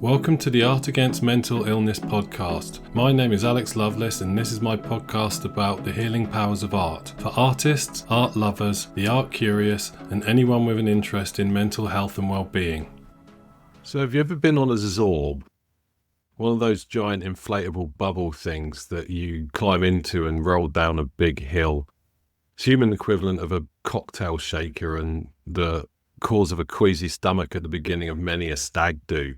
Welcome to the Art Against Mental Illness podcast. My name is Alex Lovelace and this is my podcast about the healing powers of art for artists, art lovers, the art curious and anyone with an interest in mental health and well-being. So have you ever been on a Zorb? One of those giant inflatable bubble things that you climb into and roll down a big hill. It's human equivalent of a cocktail shaker and the cause of a queasy stomach at the beginning of many a stag do.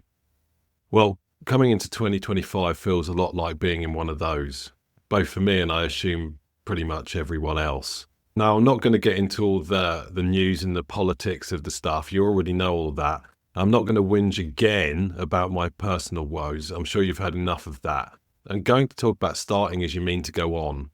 Well, coming into 2025 feels a lot like being in one of those, both for me and I assume pretty much everyone else. Now, I'm not going to get into all the news and the politics of the stuff. You already know all that. I'm not going to whinge again about my personal woes. I'm sure you've had enough of that. I'm going to talk about starting as you mean to go on.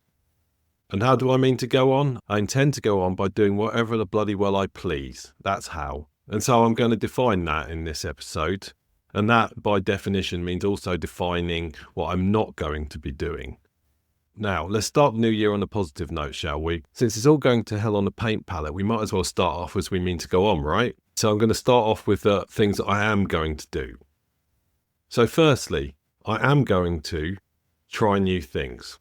And how do I mean to go on? I intend to go on by doing whatever the bloody well I please. That's how. And so I'm going to define that in this episode. And that, by definition, means also defining what I'm not going to be doing. Now, let's start the new year on a positive note, shall we? Since it's all going to hell on a paint palette, we might as well start off as we mean to go on, right? So I'm going to start off with the things that I am going to do. So firstly, I am going to try new things.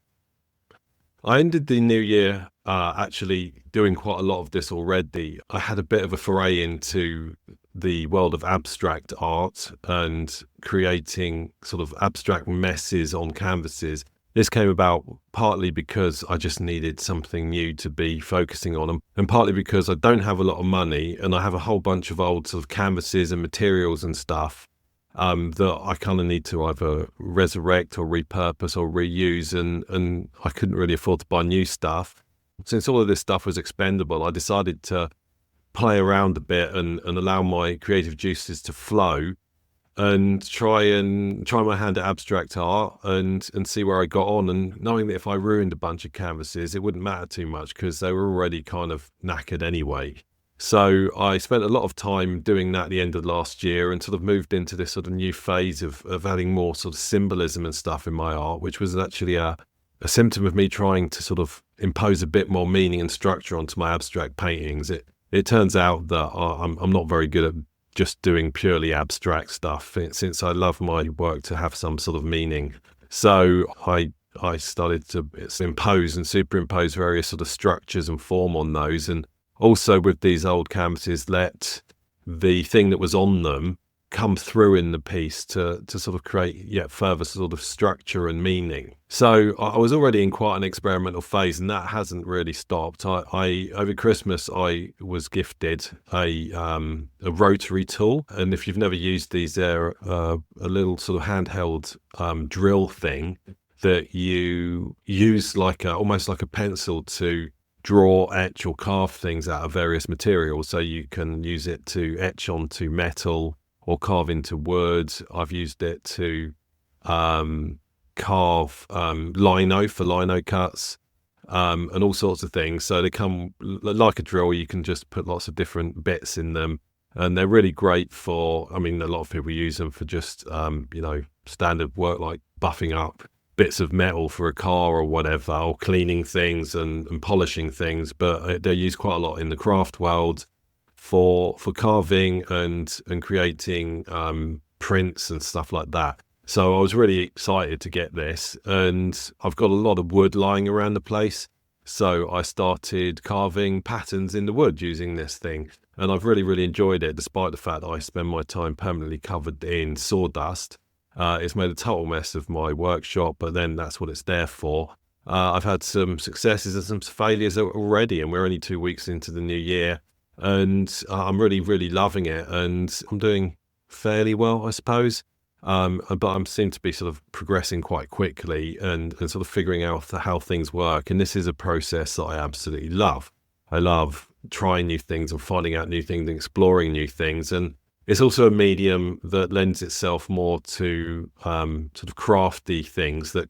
I ended the new year actually doing quite a lot of this already. I had a bit of a foray into the world of abstract art and creating sort of abstract messes on canvases. This came about partly because I just needed something new to be focusing on, and partly because I don't have a lot of money and I have a whole bunch of old sort of canvases and materials and stuff that I kind of need to either resurrect or repurpose or reuse, and I couldn't really afford to buy new stuff. Since all of this stuff was expendable, I decided to play around a bit and allow my creative juices to flow and try my hand at abstract art and see where I got on, and knowing that if I ruined a bunch of canvases it wouldn't matter too much because they were already kind of knackered anyway. So I spent a lot of time doing that at the end of last year and sort of moved into this sort of new phase of adding more sort of symbolism and stuff in my art, which was actually a symptom of me trying to sort of impose a bit more meaning and structure onto my abstract paintings. It turns out that I'm not very good at just doing purely abstract stuff, since I love my work to have some sort of meaning. So I started to impose and superimpose various sort of structures and form on those, and also with these old canvases let the thing that was on them come through in the piece to sort of create yet further sort of structure and meaning. So I was already in quite an experimental phase, and that hasn't really stopped. I over Christmas I was gifted a rotary tool, and if you've never used these, they're a little sort of handheld drill thing that you use almost like a pencil to draw, etch or carve things out of various materials. So you can use it to etch onto metal or carve into wood. I've used it to carve lino for lino cuts and all sorts of things. So they come like a drill. You can just put lots of different bits in them, and they're really great for, I mean, a lot of people use them for just standard work like buffing up bits of metal for a car or whatever, or cleaning things and polishing things, but they're used quite a lot in the craft world for carving and creating prints and stuff like that. So I was really excited to get this, and I've got a lot of wood lying around the place, so I started carving patterns in the wood using this thing, and I've really enjoyed it, despite the fact that I spend my time permanently covered in sawdust. It's made a total mess of my workshop, but then that's what it's there for. I've had some successes and some failures already, and we're only 2 weeks into the new year. And I'm really loving it, and I'm doing fairly well, I suppose. But I seem to be sort of progressing quite quickly and sort of figuring out how things work. And this is a process that I absolutely love. I love trying new things and finding out new things and exploring new things. And it's also a medium that lends itself more to sort of crafty things that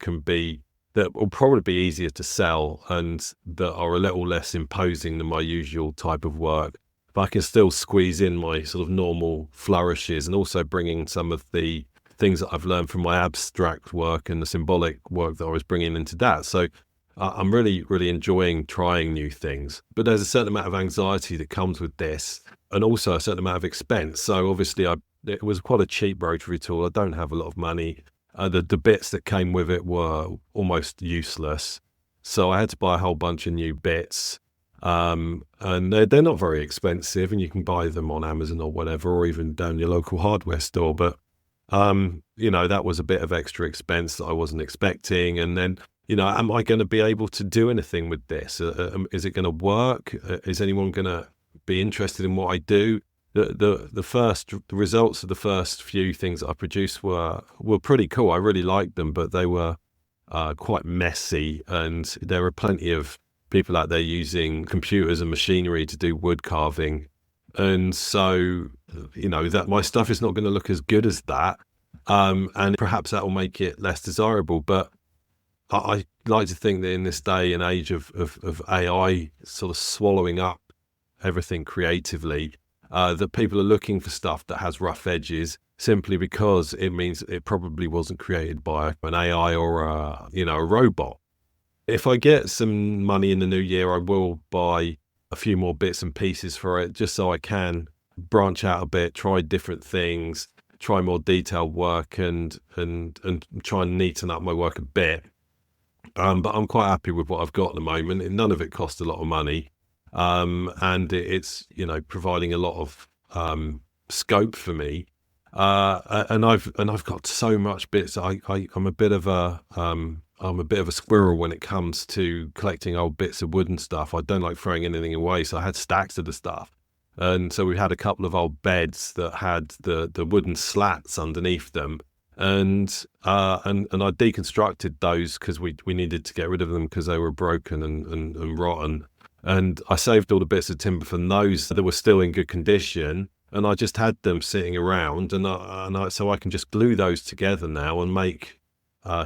will probably be easier to sell and that are a little less imposing than my usual type of work. But I can still squeeze in my sort of normal flourishes and also bringing some of the things that I've learned from my abstract work and the symbolic work that I was bringing into that. So I'm really enjoying trying new things. But there's a certain amount of anxiety that comes with this, and also a certain amount of expense. So obviously I it was quite a cheap rotary tool. I don't have a lot of money. The bits that came with it were almost useless. So I had to buy a whole bunch of new bits. And they're not very expensive, and you can buy them on Amazon or whatever, or even down your local hardware store. But, that was a bit of extra expense that I wasn't expecting. And then, am I going to be able to do anything with this? Is it going to work? Is anyone going to be interested in what I do? The results of the first few things that I produced were pretty cool. I really liked them, but they were quite messy, and there are plenty of people out there using computers and machinery to do wood carving, and so that my stuff is not going to look as good as that, and perhaps that will make it less desirable. But I like to think that in this day and age of AI sort of swallowing up everything creatively, that people are looking for stuff that has rough edges, simply because it means it probably wasn't created by an AI or a robot. If I get some money in the new year, I will buy a few more bits and pieces for it, just so I can branch out a bit, try different things, try more detailed work, and try and neaten up my work a bit. But I'm quite happy with what I've got at the moment, and none of it cost a lot of money. And it's providing a lot of scope for me, and I've got so much bits. I'm a bit of a squirrel when it comes to collecting old bits of wood and stuff. I don't like throwing anything away, so I had stacks of the stuff, and so we had a couple of old beds that had the wooden slats underneath them, and I deconstructed those because we needed to get rid of them because they were broken and rotten. And I saved all the bits of timber from those that were still in good condition, and I just had them sitting around, so I can just glue those together now and make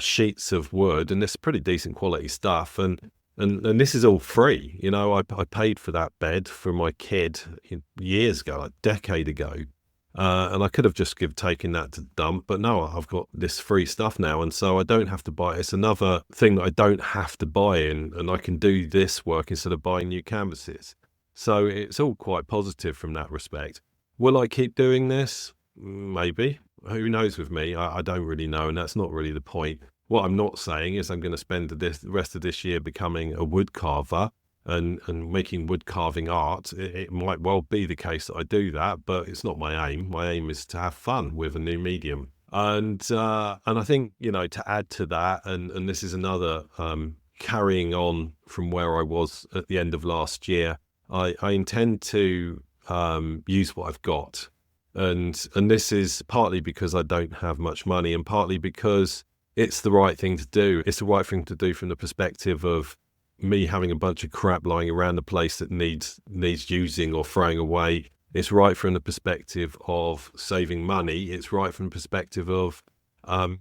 sheets of wood, and it's pretty decent quality stuff. And this is all free. I paid for that bed for my kid years ago, like a decade ago, and I could have just taken that to the dump, but no, I've got this free stuff now, and so I don't have to buy it. It's another thing that I don't have to buy and I can do this work instead of buying new canvases. So it's all quite positive from that respect. Will I keep doing this? Maybe. Who knows with me? I don't really know, and that's not really the point. What I'm not saying is I'm going to spend the rest of this year becoming a wood carver and making wood carving art. It might well be the case that I do that, but it's not my aim. My aim is to have fun with a new medium. And I think, to add to that, and this is another carrying on from where I was at the end of last year, I intend to use what I've got. And this is partly because I don't have much money, and partly because it's the right thing to do. It's the right thing to do from the perspective of me having a bunch of crap lying around the place that needs using or throwing away. It's right from the perspective of saving money. It's right from the perspective of the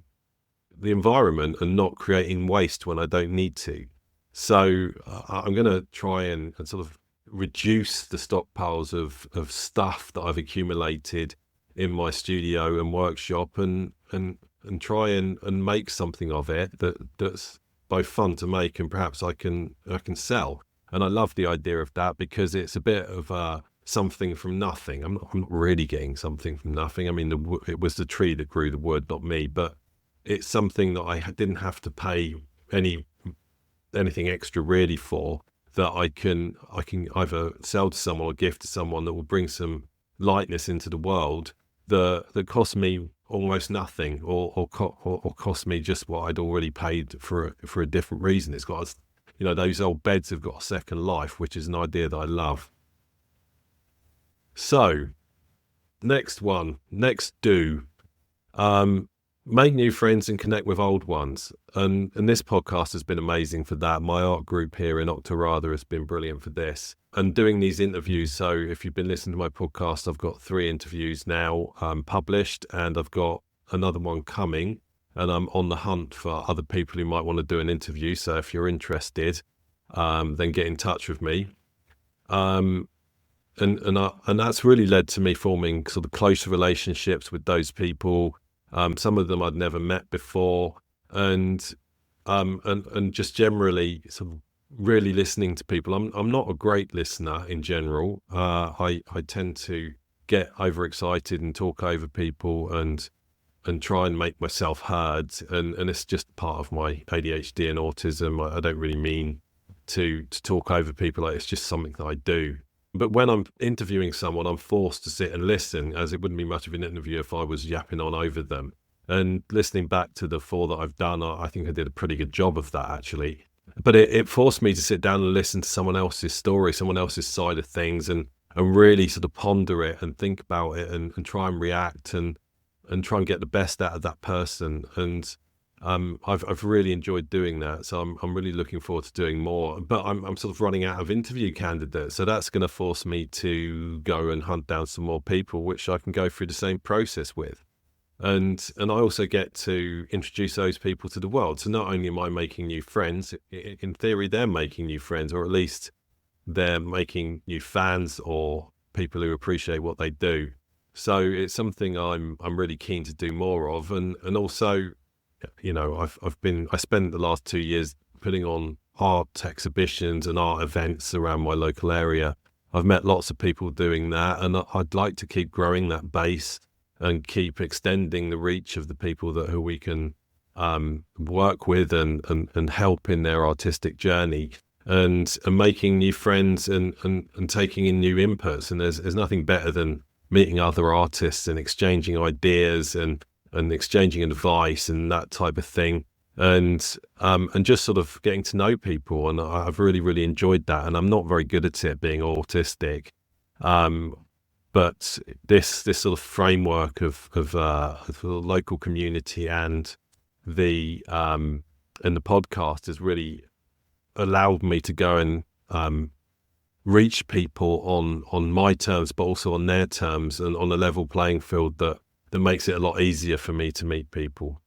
environment and not creating waste when I don't need to. So I'm going to try and sort of reduce the stockpiles of stuff that I've accumulated in my studio and workshop, and try and make something of it that's both fun to make and perhaps I can sell. And I love the idea of that because it's a bit of something from nothing. I'm not really getting something from nothing. I mean, it was the tree that grew the wood, not me. But it's something that I didn't have to pay anything extra really for. That I can either sell to someone or gift to someone that will bring some lightness into the world that cost me almost nothing, or cost me just what I'd already paid for a different reason. It's got, those old beds have got a second life, which is an idea that I love. So, next do. Make new friends and connect with old ones. And this podcast has been amazing for that. My art group here in Octorada has been brilliant for this. And doing these interviews, so if you've been listening to my podcast, I've got 3 interviews now published, and I've got another one coming, and I'm on the hunt for other people who might want to do an interview. So if you're interested, then get in touch with me. And that's really led to me forming sort of closer relationships with those people. Some of them I'd never met before, and just generally sort of really listening to people. I'm not a great listener in general. I tend to get overexcited and talk over people and try and make myself heard. And it's just part of my ADHD and autism. I don't really mean to talk over people. Like, it's just something that I do. But when I'm interviewing someone, I'm forced to sit and listen, as it wouldn't be much of an interview if I was yapping on over them. And listening back to the 4 that I've done, I think I did a pretty good job of that, actually. But it forced me to sit down and listen to someone else's story, someone else's side of things, and really sort of ponder it and think about it and try and react and try and get the best out of that person. And I've really enjoyed doing that. So I'm really looking forward to doing more. But I'm sort of running out of interview candidates. So that's going to force me to go and hunt down some more people, which I can go through the same process with. And I also get to introduce those people to the world. So not only am I making new friends, in theory, they're making new friends, or at least they're making new fans or people who appreciate what they do. So it's something I'm really keen to do more of. And also, you know, I spent the last 2 years putting on art exhibitions and art events around my local area. I've met lots of people doing that, and I'd like to keep growing that base and keep extending the reach of the people who we can work with and help in their artistic journey, and making new friends and taking in new inputs. And there's nothing better than meeting other artists and exchanging ideas and exchanging advice and that type of thing, and just sort of getting to know people. And I've really, really enjoyed that. And I'm not very good at it, being autistic. But this sort of framework of the local community and the podcast has really allowed me to go and reach people on my terms, but also on their terms, and on a level playing field that makes it a lot easier for me to meet people.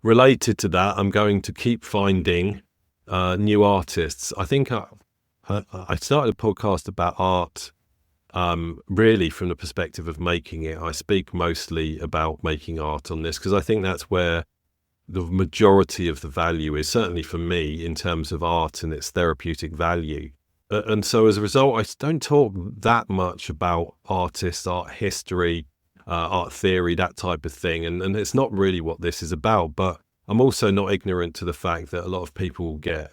Related to that, I'm going to keep finding new artists. I think I started a podcast about art really from the perspective of making it. I speak mostly about making art on this because I think that's where the majority of the value is, certainly for me, in terms of art and its therapeutic value. And so as a result, I don't talk that much about artists, art history, art theory, that type of thing. And it's not really what this is about. But I'm also not ignorant to the fact that a lot of people get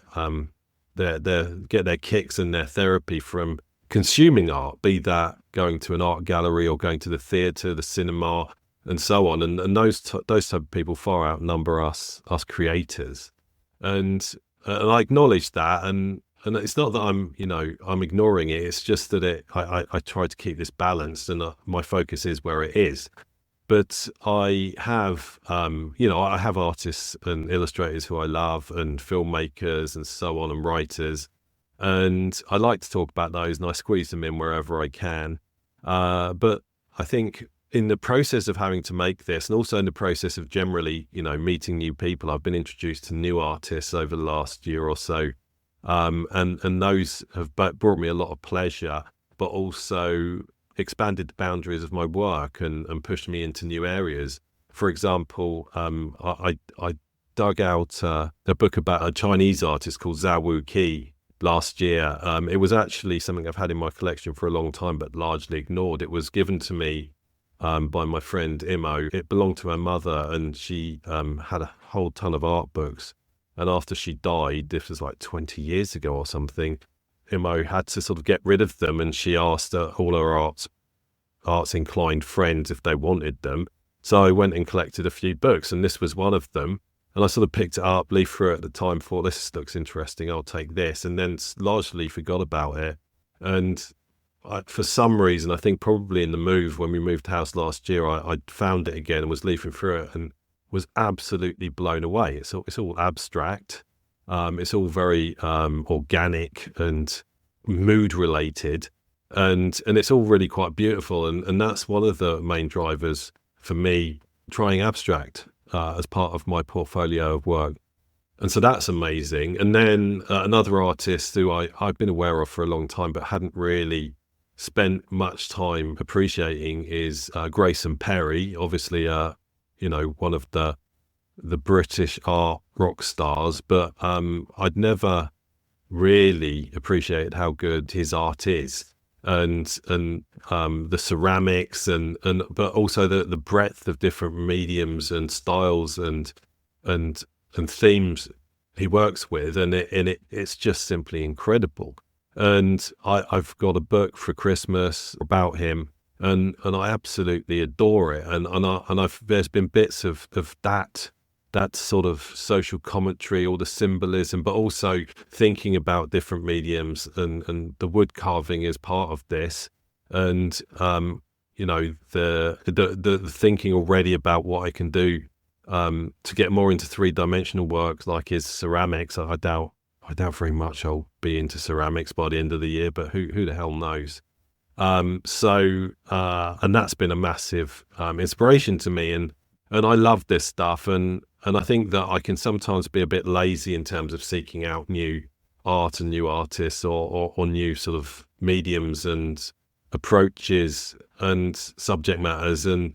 their kicks and their therapy from consuming art, be that going to an art gallery or going to the theatre, the cinema, and so on. And those type of people far outnumber us creators. And I acknowledge that. And it's not that I'm ignoring it. It's just that I try to keep this balanced, and my focus is where it is. But I have, I have artists and illustrators who I love, and filmmakers and so on, and writers. And I like to talk about those, and I squeeze them in wherever I can. But I think in the process of having to make this, and also in the process of generally, meeting new people, I've been introduced to new artists over the last year or so. And those have brought me a lot of pleasure, but also expanded the boundaries of my work and pushed me into new areas. For example, I dug out a book about a Chinese artist called Zhao Qi last year. It was actually something I've had in my collection for a long time, but largely ignored. It was given to me by my friend Imo. It belonged to her mother, and she had a whole ton of art books. And after she died, this was like 20 years ago or something, Imo had to sort of get rid of them, and she asked all her arts inclined friends if they wanted them. So I went and collected a few books, and this was one of them. And I sort of picked it up, leafed through it at the time, thought, this looks interesting, I'll take this, and then largely forgot about it. And for some reason, I think probably in the move, when we moved house last year, I found it again and was leafing through it and was absolutely blown away. It's all abstract. It's all very organic and mood related, and it's all really quite beautiful. And that's one of the main drivers for me trying abstract as part of my portfolio of work. And so that's amazing. And then another artist who I've been aware of for a long time but hadn't really spent much time appreciating is Grayson Perry, obviously one of the British art rock stars, but I'd never really appreciated how good his art is. and the ceramics and but also the breadth of different mediums and styles and themes he works with, and it's just simply incredible. And I've got a book for Christmas about him, and I absolutely adore it. And there's been bits of that sort of social commentary, all the symbolism, but also thinking about different mediums, and the wood carving is part of this. And the thinking already about what I can do to get more into three-dimensional work, like his ceramics. I doubt very much I'll be into ceramics by the end of the year, but who the hell knows? And that's been a massive inspiration to me, and I love this stuff, and I think that I can sometimes be a bit lazy in terms of seeking out new art and new artists or new sort of mediums and approaches and subject matters. And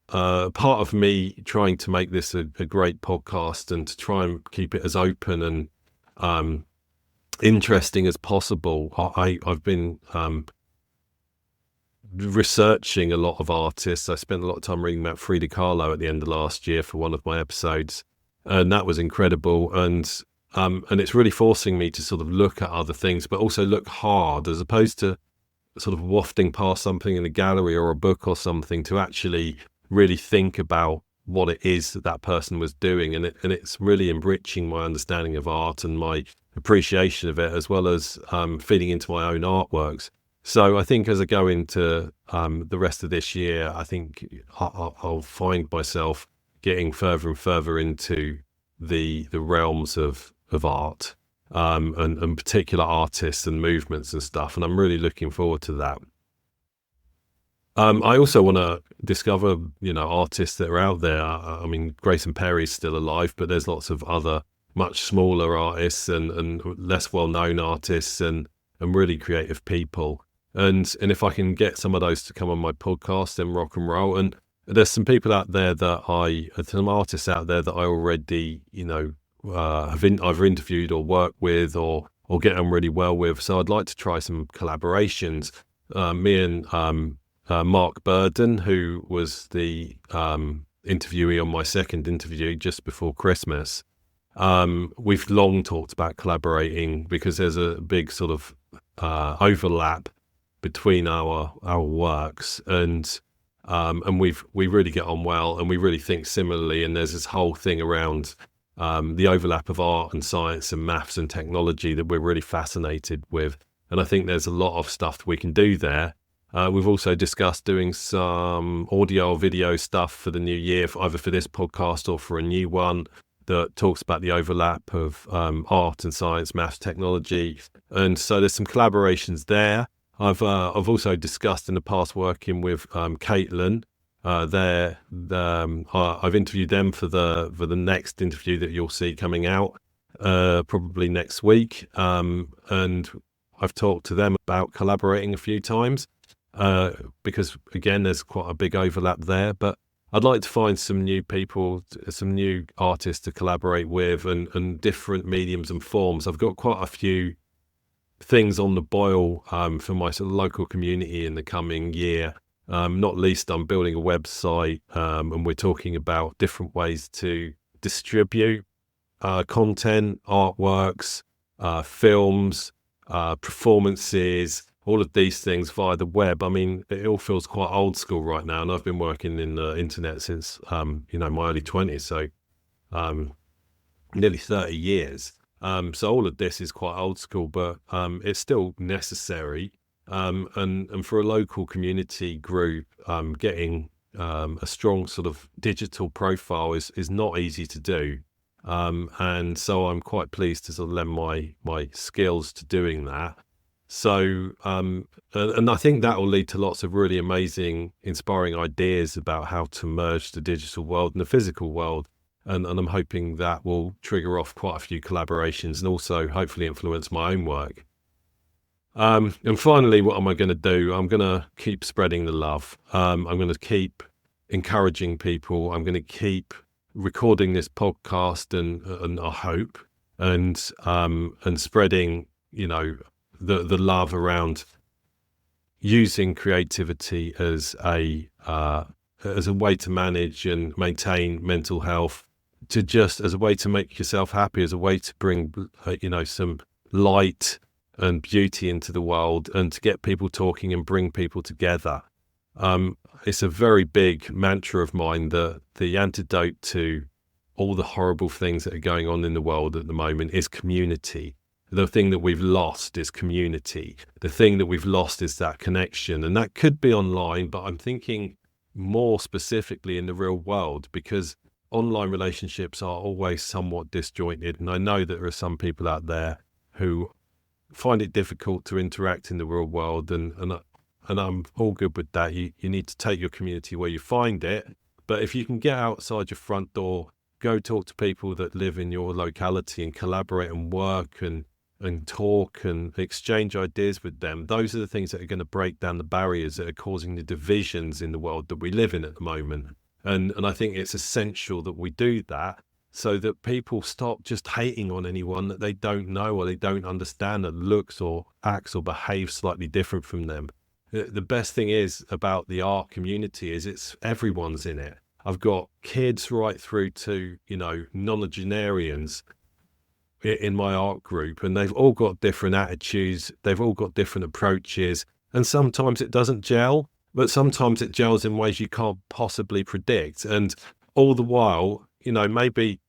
part of me trying to make this a great podcast and to try and keep it as open and interesting as possible, I've been researching a lot of artists. I spent a lot of time reading about Frida Kahlo at the end of last year for one of my episodes, and that was incredible. And it's really forcing me to sort of look at other things, but also look hard, as opposed to sort of wafting past something in a gallery or a book or something, to actually really think about what it is that person was doing. And it's really enriching my understanding of art and my appreciation of it, as well as feeding into my own artworks. So I think as I go into the rest of this year, I think I'll find myself getting further and further into the realms of art and particular artists and movements and stuff. And I'm really looking forward to that. I also want to discover, artists that are out there. I mean, Grayson Perry's still alive, but there's lots of other much smaller artists and less well-known artists and really creative people. And if I can get some of those to come on my podcast, then rock and roll. And there's some people out there some artists out there that I already, I've interviewed or worked with or get on really well with. So I'd like to try some collaborations. Me and Mark Burden, who was the interviewee on my second interview just before Christmas. We've long talked about collaborating because there's a big sort of overlap between our works, and we really get on well, and we really think similarly. And there's this whole thing around the overlap of art and science and maths and technology that we're really fascinated with. And I think there's a lot of stuff that we can do there. We've also discussed doing some audio or video stuff for the new year, either for this podcast or for a new one that talks about the overlap of art and science, maths, technology. And so there's some collaborations there. I've also discussed in the past working with Caitlin. I've interviewed them for the next interview that you'll see coming out probably next week. And I've talked to them about collaborating a few times because, again, there's quite a big overlap there. But I'd like to find some new people, some new artists to collaborate with, and different mediums and forms. I've got quite a few things on the boil for my sort of local community in the coming year. Not least, I'm building a website, and we're talking about different ways to distribute content, artworks, films, performances, all of these things via the web. I mean, it all feels quite old school right now, and I've been working in the internet since my early 20s, so nearly 30 years. So all of this is quite old school, but it's still necessary. And for a local community group, getting a strong sort of digital profile is not easy to do. And so I'm quite pleased to sort of lend my skills to doing that. So, and I think that will lead to lots of really amazing, inspiring ideas about how to merge the digital world and the physical world. And I'm hoping that will trigger off quite a few collaborations and also hopefully influence my own work. And finally, what am I going to do? I'm going to keep spreading the love. I'm going to keep encouraging people. I'm going to keep recording this podcast and I hope and spreading, the love around using creativity as a way to manage and maintain mental health, to just as a way to make yourself happy, as a way to bring some light and beauty into the world, and to get people talking and bring people together. It's a very big mantra of mine that the antidote to all the horrible things that are going on in the world at the moment is community. The thing that we've lost is community. The thing that we've lost is that connection. And that could be online, but I'm thinking more specifically in the real world, because online relationships are always somewhat disjointed. And I know that there are some people out there who find it difficult to interact in the real world. And I'm all good with that. You need to take your community where you find it. But if you can get outside your front door, go talk to people that live in your locality and collaborate and work and talk and exchange ideas with them. Those are the things that are going to break down the barriers that are causing the divisions in the world that we live in at the moment. And I think it's essential that we do that, so that people stop just hating on anyone that they don't know or they don't understand, that looks or acts or behaves slightly different from them. The best thing is about the art community is everyone's in it. I've got kids right through to, nonagenarians in my art group, and they've all got different attitudes. They've all got different approaches, and sometimes it doesn't gel, but sometimes it gels in ways you can't possibly predict. And all the while, maybe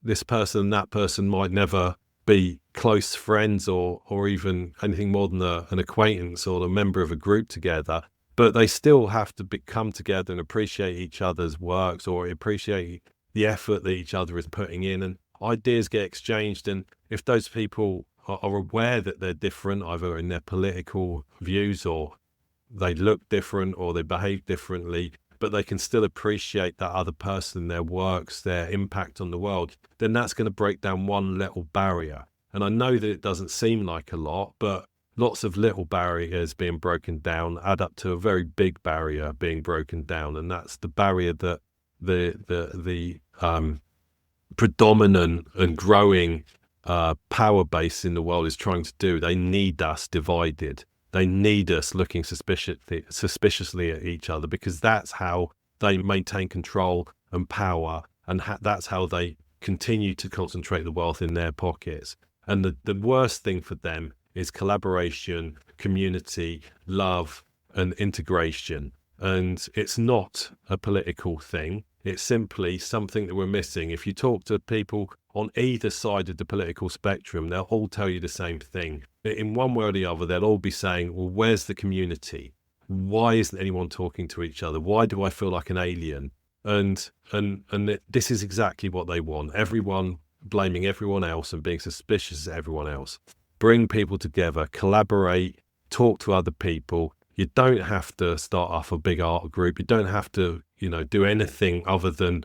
this person and that person might never be close friends or even anything more than an acquaintance or a member of a group together, but they still have to come together and appreciate each other's works, or appreciate the effort that each other is putting in, and ideas get exchanged. And if those people are aware that they're different, either in their political views, or they look different, or they behave differently, but they can still appreciate that other person, their works, their impact on the world, then that's going to break down one little barrier. And I know that it doesn't seem like a lot, but lots of little barriers being broken down add up to a very big barrier being broken down. And that's the barrier that the predominant and growing power base in the world is trying to do. They need us divided. They need us looking suspiciously at each other, because that's how they maintain control and power, and that's how they continue to concentrate the wealth in their pockets. And the worst thing for them is collaboration, community, love, and integration. And it's not a political thing. It's simply something that we're missing. If you talk to people on either side of the political spectrum, they'll all tell you the same thing. In one way or the other, they'll all be saying, well, where's the community? Why isn't anyone talking to each other? Why do I feel like an alien? And this is exactly what they want. Everyone blaming everyone else and being suspicious of everyone else. Bring people together, collaborate, talk to other people. You don't have to start off a big art group. You don't have to, do anything other than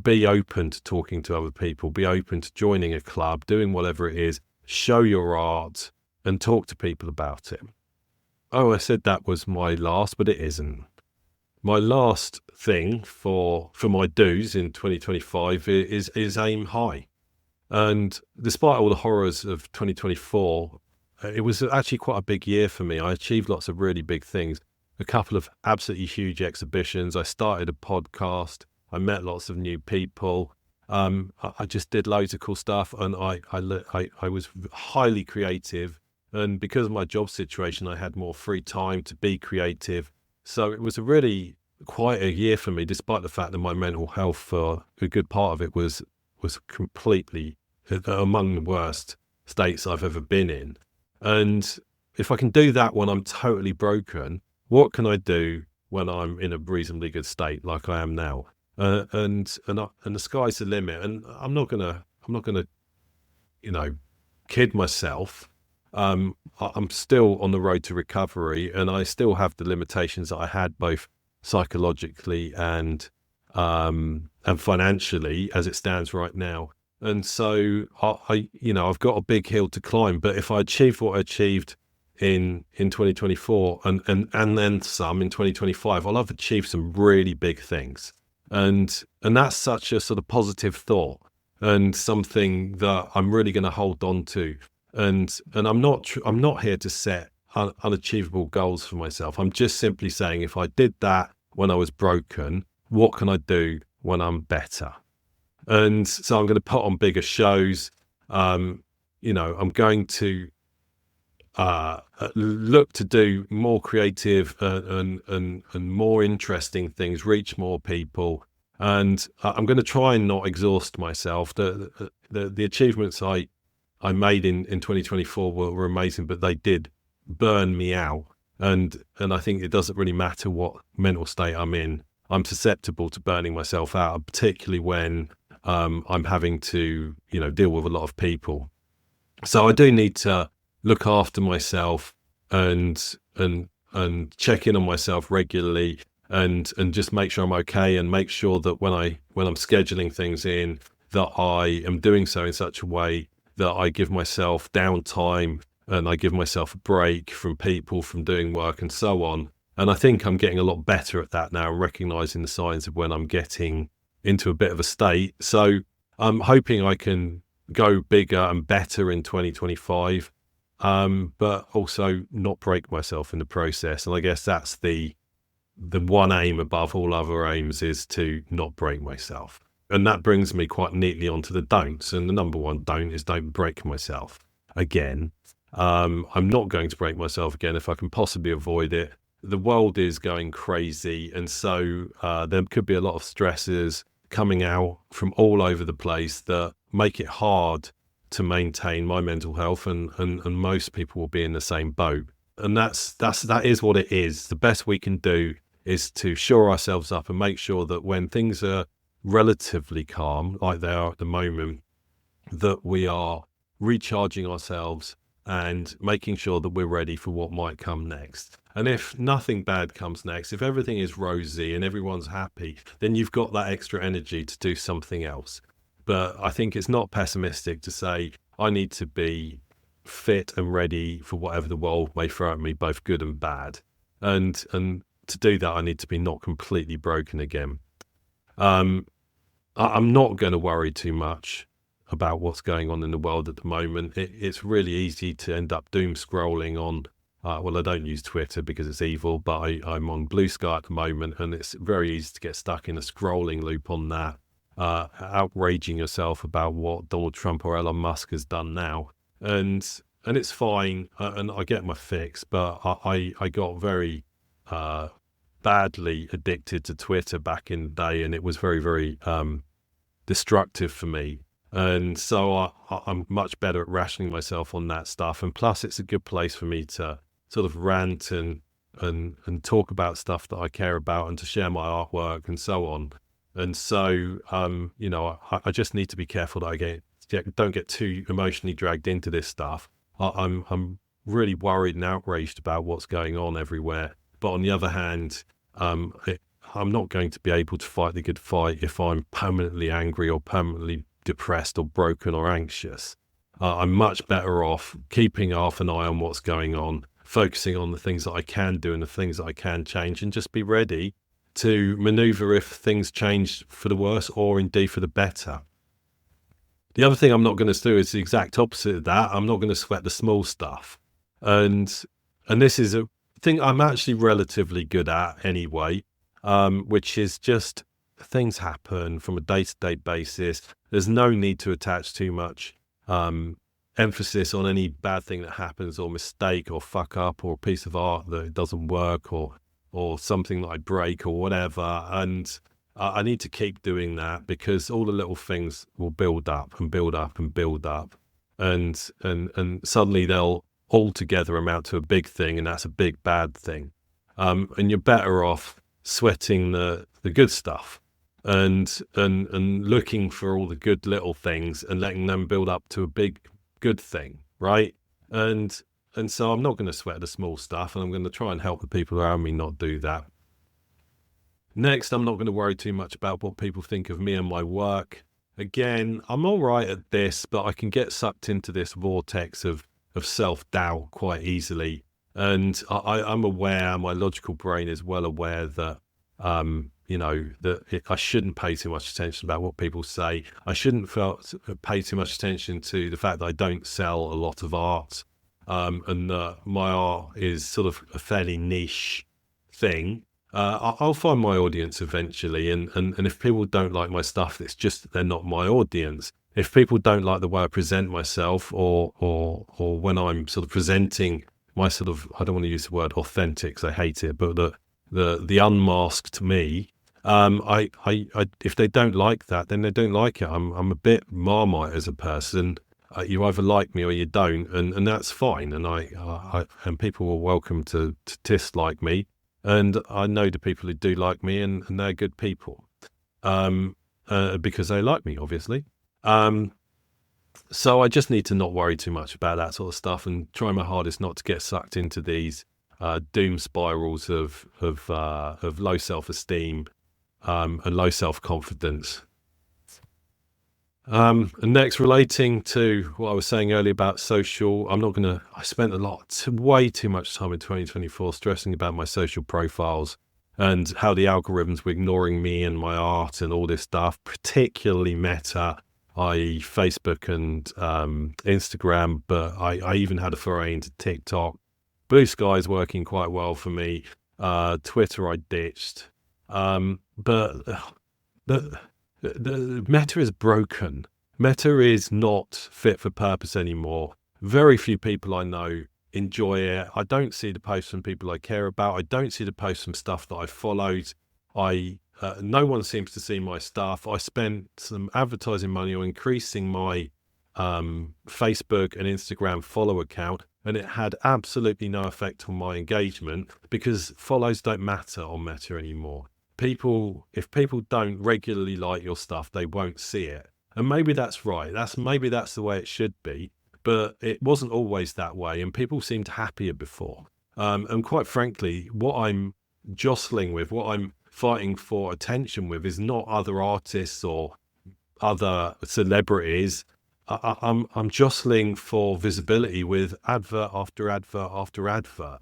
be open to talking to other people, be open to joining a club, doing whatever it is, show your art and talk to people about it. Oh, I said that was my last, but it isn't. My last thing for my dues in 2025 is aim high. And despite all the horrors of 2024, it was actually quite a big year for me. I achieved lots of really big things, a couple of absolutely huge exhibitions. I started a podcast. I met lots of new people. I just did loads of cool stuff, and I was highly creative. And because of my job situation, I had more free time to be creative. So it was a really quite a year for me, despite the fact that my mental health for a good part of it was completely among the worst states I've ever been in. And if I can do that when I'm totally broken, what can I do when I'm in a reasonably good state like I am now? And the sky's the limit. And I'm not gonna kid myself. I'm still on the road to recovery, and I still have the limitations that I had both psychologically and financially as it stands right now. And so I've got a big hill to climb. But if I achieve what I achieved in 2024 and then some in 2025, I'll have achieved some really big things. And that's such a sort of positive thought, and something that I'm really going to hold on to. And I'm not here to set unachievable goals for myself. I'm just simply saying, if I did that when I was broken, what can I do when I'm better? And so I'm going to put on bigger shows. I'm going to look to do more creative and more interesting things, reach more people, and I'm going to try and not exhaust myself. The achievements I made in 2024 were amazing, but they did burn me out, and I think it doesn't really matter what mental state I'm in. I'm susceptible to burning myself out, particularly when I'm having to deal with a lot of people. So I do need to look after myself and check in on myself regularly and just make sure I'm okay, and make sure that when I'm scheduling things in, that I am doing so in such a way that I give myself downtime and I give myself a break from people, from doing work and so on. And I think I'm getting a lot better at that now, recognizing the signs of when I'm getting into a bit of a state. So I'm hoping I can go bigger and better in 2025, but also not break myself in the process. And I guess that's the one aim above all other aims, is to not break myself. And that brings me quite neatly onto the don'ts. And the number one don't is don't break myself again. I'm not going to break myself again if I can possibly avoid it. The world is going crazy, and so there could be a lot of stresses coming out from all over the place that make it hard to maintain my mental health, and most people will be in the same boat. And that is what it is. The best we can do is to shore ourselves up and make sure that when things are relatively calm, like they are at the moment, that we are recharging ourselves and making sure that we're ready for what might come next. And if nothing bad comes next, if everything is rosy and everyone's happy, then you've got that extra energy to do something else. But I think it's not pessimistic to say I need to be fit and ready for whatever the world may throw at me, both good and bad. And to do that, I need to be not completely broken again. I'm not going to worry too much about what's going on in the world at the moment. It's really easy to end up doom scrolling on, well, I don't use Twitter because it's evil, but I'm on Blue Sky at the moment, and it's very easy to get stuck in a scrolling loop on that, outraging yourself about what Donald Trump or Elon Musk has done now. And it's fine, and I get my fix, but I got very badly addicted to Twitter back in the day, and it was very, very destructive for me. And so I'm much better at rationing myself on that stuff. And plus, it's a good place for me to sort of rant and talk about stuff that I care about, and to share my artwork and so on. And so, I just need to be careful that I don't get too emotionally dragged into this stuff. I'm really worried and outraged about what's going on everywhere. But on the other hand, I'm not going to be able to fight the good fight if I'm permanently angry or permanently depressed or broken or anxious. I'm much better off keeping half an eye on what's going on, focusing on the things that I can do and the things that I can change, and just be ready to maneuver if things change for the worse or indeed for the better. The other thing I'm not going to do is the exact opposite of that. I'm not going to sweat the small stuff. And this is a thing I'm actually relatively good at anyway, which is just things happen from a day-to-day basis. There's no need to attach too much emphasis on any bad thing that happens, or mistake, or fuck up, or piece of art that doesn't work, or something that I break, or whatever. And I need to keep doing that, because all the little things will build up and build up and build up, and suddenly they'll all together amount to a big thing, and that's a big bad thing. And you're better off sweating the good stuff and looking for all the good little things and letting them build up to a big good thing, right? And so I'm not going to sweat the small stuff, and I'm going to try and help the people around me not do that. Next, I'm not going to worry too much about what people think of me and my work. Again, I'm all right at this, but I can get sucked into this vortex of self-doubt quite easily. And I'm aware, my logical brain is well aware that, I shouldn't pay too much attention about what people say. I shouldn't pay too much attention to the fact that I don't sell a lot of art. and my art is sort of a fairly niche thing, I'll find my audience eventually. And if people don't like my stuff, it's just that they're not my audience. If people don't like the way I present myself, or when I'm sort of presenting my sort of, I don't want to use the word authentic 'cause I hate it, but the unmasked me, I if they don't like that, then they don't like it. I'm a bit Marmite as a person. You either like me or you don't, and that's fine. And and people are welcome to dislike me. And I know the people who do like me, and they're good people, because they like me, obviously. So I just need to not worry too much about that sort of stuff, and try my hardest not to get sucked into these doom spirals of low self-esteem, and low self-confidence. And next, relating to what I was saying earlier about social, I spent way too much time in 2024 stressing about my social profiles and how the algorithms were ignoring me and my art and all this stuff, particularly Meta, i.e. Facebook and Instagram, but I even had a foray into TikTok. Blue Sky is working quite well for me. Twitter I ditched. But the Meta is broken. Meta is not fit for purpose anymore. Very few people I know enjoy it. I don't see the posts from people I care about. I don't see the posts from stuff that I followed. No one seems to see my stuff. I spent some advertising money on increasing my Facebook and Instagram follow account, and it had absolutely no effect on my engagement, because follows don't matter on Meta anymore. If people don't regularly like your stuff, they won't see it. And maybe that's right. Maybe that's the way it should be, but it wasn't always that way, and people seemed happier before. And quite frankly, what I'm jostling with, what I'm fighting for attention with, is not other artists or other celebrities. I'm jostling for visibility with advert after advert after advert.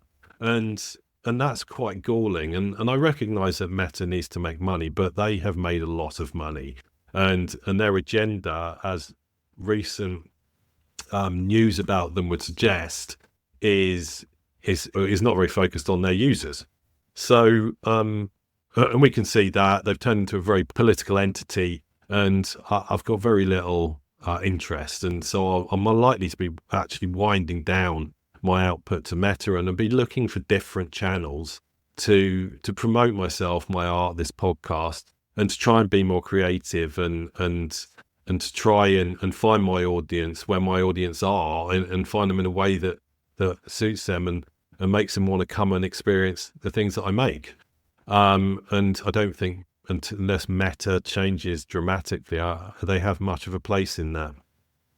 And that's quite galling. And I recognize that Meta needs to make money, but they have made a lot of money. And their agenda, as recent news about them would suggest, is not very focused on their users. So, and we can see that they've turned into a very political entity, and I've got very little interest. And so I'm unlikely to be actually winding down my output to Meta, and I'll be looking for different channels to promote myself, my art, this podcast, and to try and be more creative and to try and find my audience where my audience are, and find them in a way that suits them and makes them want to come and experience the things that I make. And I don't think, unless Meta changes dramatically, they have much of a place in that.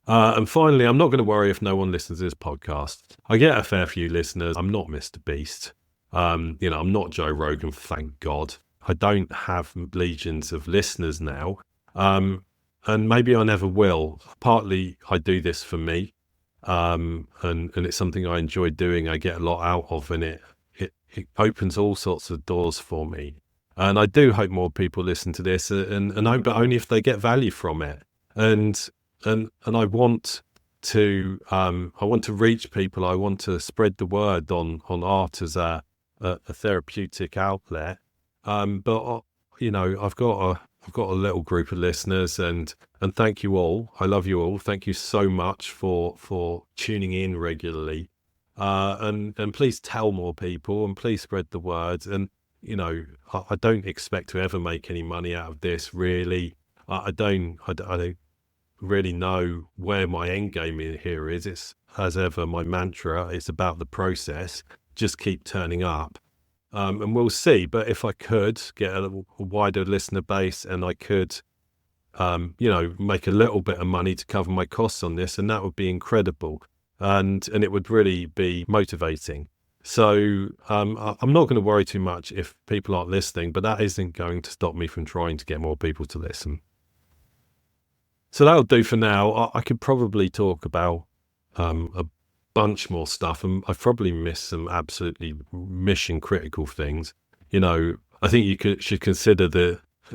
And finally, I'm not going to worry if no one listens to this podcast. I get a fair few listeners. I'm not Mr. Beast. I'm not Joe Rogan, thank God. I don't have legions of listeners now. And maybe I never will. Partly I do this for me. And it's something I enjoy doing. I get a lot out of, and it opens all sorts of doors for me. And I do hope more people listen to this, and hope, but only if they get value from it. And I want to reach people. I want to spread the word on art as a therapeutic outlet. But I've got a little group of listeners, and thank you all. I love you all. Thank you so much for tuning in regularly. And please tell more people, and please spread the word. And I don't expect to ever make any money out of this, really. I don't really know where my end game here is. It's, as ever, my mantra. It's about the process. Just keep turning up, and we'll see. But if I could get a wider listener base, and I could make a little bit of money to cover my costs on this, and that would be incredible, and it would really be motivating. So I'm not going to worry too much if people aren't listening, but that isn't going to stop me from trying to get more people to listen. So that'll do for now. I could probably talk about a bunch more stuff, and I've probably missed some absolutely mission critical things. I think you should consider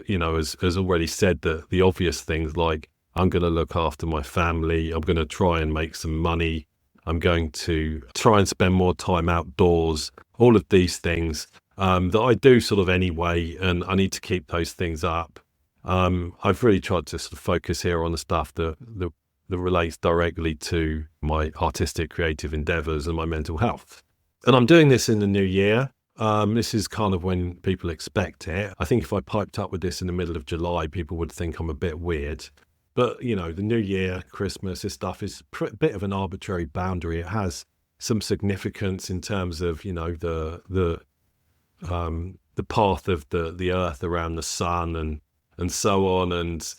as already said, the obvious things, like I'm going to look after my family. I'm going to try and make some money I'm going to try and spend more time outdoors, all of these things that I do sort of anyway, and I need to keep those things up. I've really tried to sort of focus here on the stuff that relates directly to my artistic creative endeavors and my mental health. And I'm doing this in the new year. This is kind of when people expect it. I think if I piped up with this in the middle of July, people would think I'm a bit weird. But, you know, the new year, Christmas, this stuff is a bit of an arbitrary boundary. It has some significance in terms of, you know, the path of the earth around the sun and so on. And,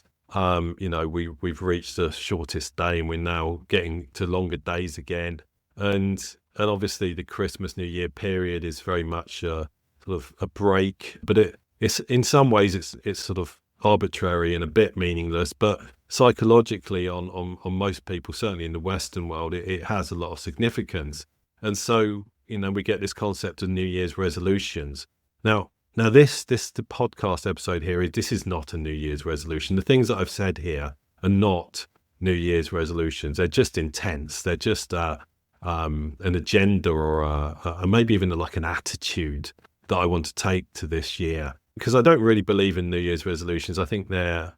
you know, we've reached the shortest day and we're now getting to longer days again. And obviously the Christmas New Year period is very much sort of a break, but it's in some ways it's sort of arbitrary and a bit meaningless, but psychologically on most people, certainly in the Western world, it has a lot of significance. And so, you know, we get this concept of New Year's resolutions. Now this the podcast episode here, this is not a New Year's resolution. The things that I've said here are not New Year's resolutions. They're just intense. They're just an agenda or maybe even like an attitude that I want to take to this year. Because I don't really believe in New Year's resolutions. I think they're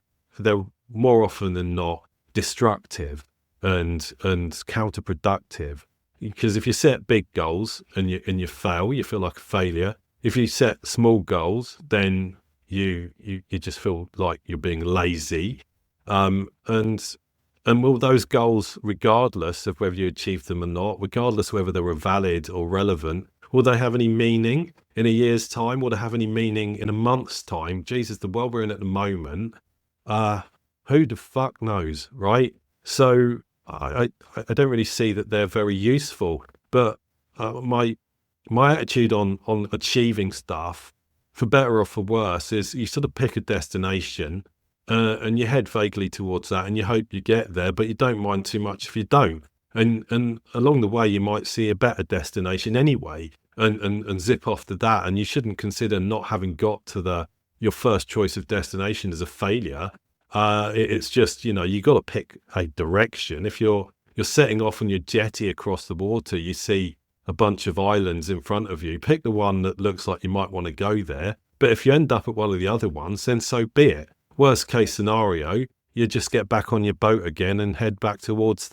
more often than not destructive and counterproductive. Because if you set big goals and you fail, you feel like a failure. If you set small goals, then you just feel like you're being lazy. And will those goals, regardless of whether you achieve them or not, regardless of whether they were valid or relevant, will they have any meaning in a year's time? Will they have any meaning in a month's time? Jesus, the world we're in at the moment, who the fuck knows, right? So I don't really see that they're very useful. But my attitude on achieving stuff, for better or for worse, is you sort of pick a destination and you head vaguely towards that and you hope you get there, but you don't mind too much if you don't. And along the way, you might see a better destination anyway and zip off to that. And you shouldn't consider not having got to your first choice of destination as a failure. It's just, you know, you got to pick a direction. If you're setting off on your jetty across the water, you see a bunch of islands in front of you. Pick the one that looks like you might want to go there. But if you end up at one of the other ones, then so be it. Worst case scenario, you just get back on your boat again and head back towards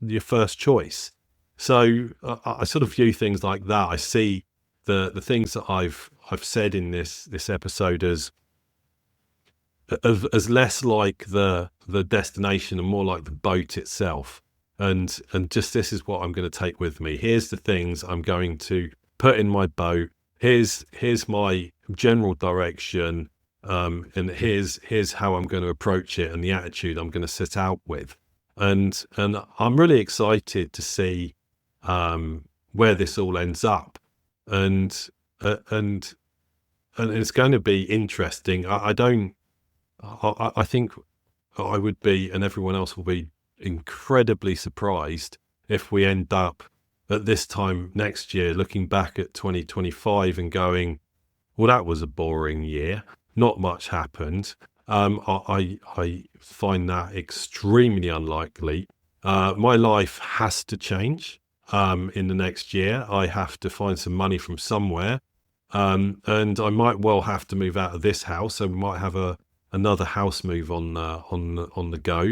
your first choice. So I sort of view things like that. I see the things that I've said in this episode as less like the destination and more like the boat itself. And just this is what I'm going to take with me. Here's the things I'm going to put in my boat. Here's my general direction. And here's how I'm going to approach it and the attitude I'm going to set out with. And I'm really excited to see where this all ends up. And it's going to be interesting. I think I would be, and everyone else will be, incredibly surprised if we end up at this time next year looking back at 2025 and going, well, that was a boring year. Not much happened. I find that extremely unlikely. My life has to change in the next year. I have to find some money from somewhere. And I might well have to move out of this house. So we might have another house move on the go.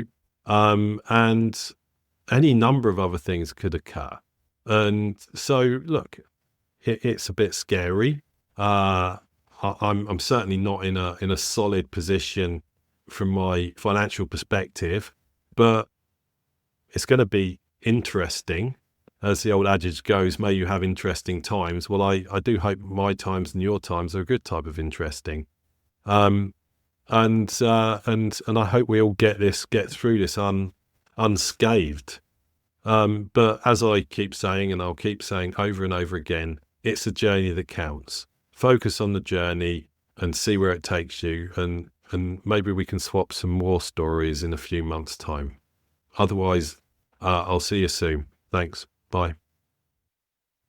And any number of other things could occur. And so, look, it's a bit scary. I'm certainly not in a solid position from my financial perspective, but it's going to be interesting. As the old adage goes, may you have interesting times. Well, I do hope my times and your times are a good type of interesting. And I hope we all get through this unscathed. But as I keep saying, and I'll keep saying over and over again, it's a journey that counts. Focus on the journey and see where it takes you, and maybe we can swap some more stories in a few months' time. Otherwise, I'll see you soon. Thanks. Bye.